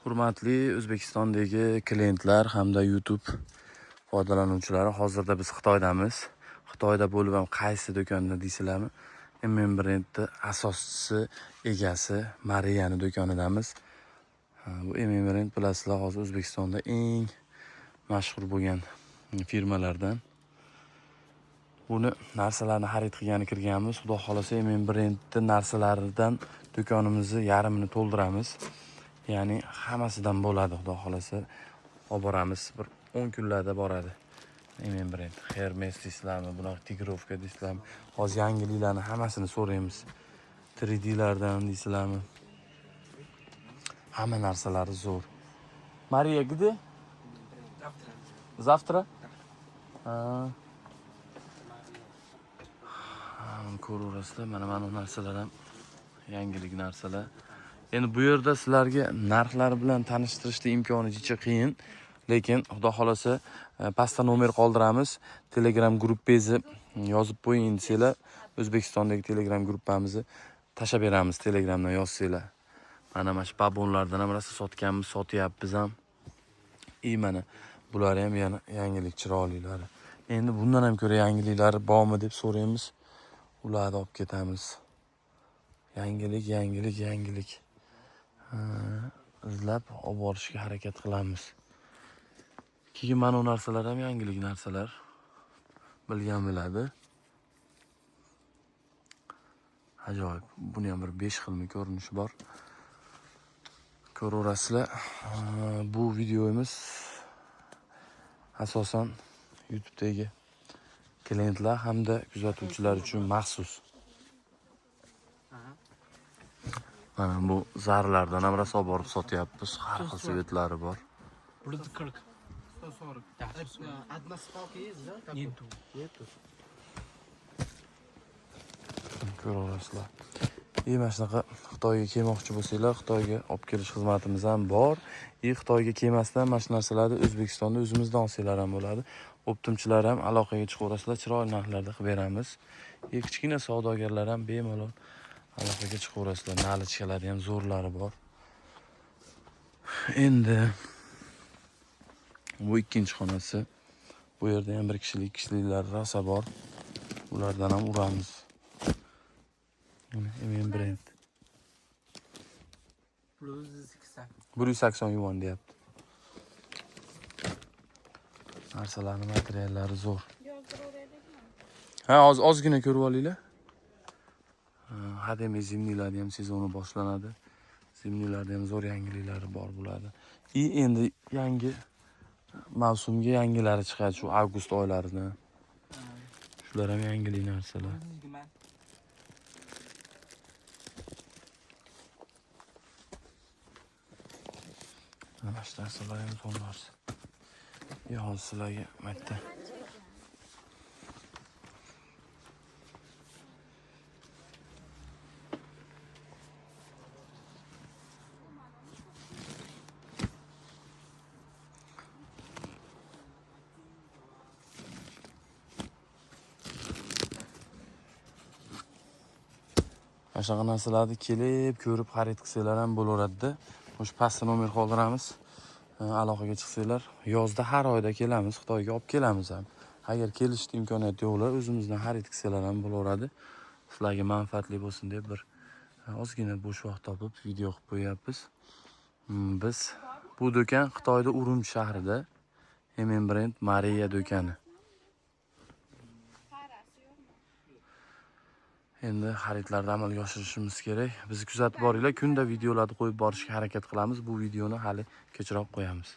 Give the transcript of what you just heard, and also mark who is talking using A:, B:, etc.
A: Hurmatli O'zbekistondagi klientlar hamda YouTube foydalanuvchilari, hozirda biz Xitoydamiz. Xitoyda bo'lib ham qaysi do'konda deysizlarmi? Brendni asoschisi, egasi Mariyani do'konidamiz. Bu Brend bilasizlar, hozir O'zbekistonda eng mashhur bo'lgan firmalardan. Buni narsalarni xarid qilgani kirganmiz. Xudo xolasa Brendni narsalaridan do'konimizni yarmini to'ldiramiz. Ya'ni hammasidan bo'ladi, xudo xolasa olib boramiz. Bir 10 kunlarda boradi. Brend, Hermes deysizlarmi, bunaqa Tigrovka deysizlarmi? Hozir yangiliklarni hammasini so'raymiz. 3D'lardan deysizlarmi? Hamma narsalari zo'r. Mariya gidi? Завтра? Ko'raverasizlar, mana narsalar ham yangilik narsalar. Endi bu yerda sizlarga narxlar bilan tanishtirishda imkonicha qiyin, lekin xudo xolasa pastda nomer qoldiramiz. Telegram gruppangizni yozib qo'ying desanglar, O'zbekistondagi Telegram gruppamizni tashlab beramiz. Telegramdan yozsanglar. Mana shu babonlardan ham rosa sotganmiz, sotyapmiz ham. Mana bular ham yana yangilik chiroylilari. Endi bundan ham ko'ra yangiliklari bormi deb so'raymiz. Ularni olib ketamiz. Yangilik. Izlab olib borishga harakat qilamiz. Keyin mana bu narsalar ham yangilik narsalar. Bilgan biladi. Ajoyib. Buni ham bir 5 xilmi ko'rinishi bor. Ko'raverasizlar. Bu videomiz asosan YouTube'dagi klientlar hamda kuzatuvchilar uchun maxsus. Mana bu zarlardan ham rosa olib borib sotyapmiz. Har xil svetlari bor.
B: Burada 40. 140.
C: Одна спалка есть, да?
B: Нету.
A: Ko'raverasizlar. Mana shunaqa Xitoyga kelmoqchi bo'lsanglar, Xitoyga olib kelish xizmatimiz ham bor. Xitoyga kelmasdan mana shu narsalarni O'zbekistonda o'zimizdan olsanglar ham bo'ladi. Optimchilar ham aloqaga chiqaverasizlar, chiroyli narxlarda qilib beramiz. Kichkina savdogarlar ham bemalol aloqaga chiqaverasizlar. Nalichkalari ham zo'rlari bor. Endi bu ikkinchi xonasi. Bu yerda ham bir kishiliklar rosa bor. Ulardan ham uramiz. Brend. 180 yuan deyapti. Narsalarning materiallari zo'r. Ozgina ko'rib olinglar. Hademay zimnilarning ham sezoni boshlanadi. Zimnilarda ham zo'r yangiliklari bor bo'ladi. Endi yangi mavsumga yangilari chiqadi shu avgust oylarida. Shular ham yangilik narsalar. Mana shu narsalar ham zo'r. Hozir sizlarga maytda. Shunaqa narsalarni kelib, ko'rib xarid qilsanglar ham bo'laveradi. O'sha pastda nomer qoldiramiz. Aloqaga chiqsanglar, yozda har oyda kelamiz, Xitoyga olib kelamiz ham. Agar kelishda imkoniyat yo'qlar, o'zimizdan xarid qilsanglar ham bo'laveradi. Sizlarga manfaatli bo'lsin deb bir ozgina bo'sh vaqt topib video qilib qo'yapmiz. Biz bu do'kon Xitoyda Urumchi shahrida Brend Mariya do'koni. Endi xaridlarni amalga oshirishimiz kerak. Bizni kuzatib boringlar. Kunda videolarni qo'yib borishga harakat qilamiz. Bu videoni hali kechroq qo'yamiz.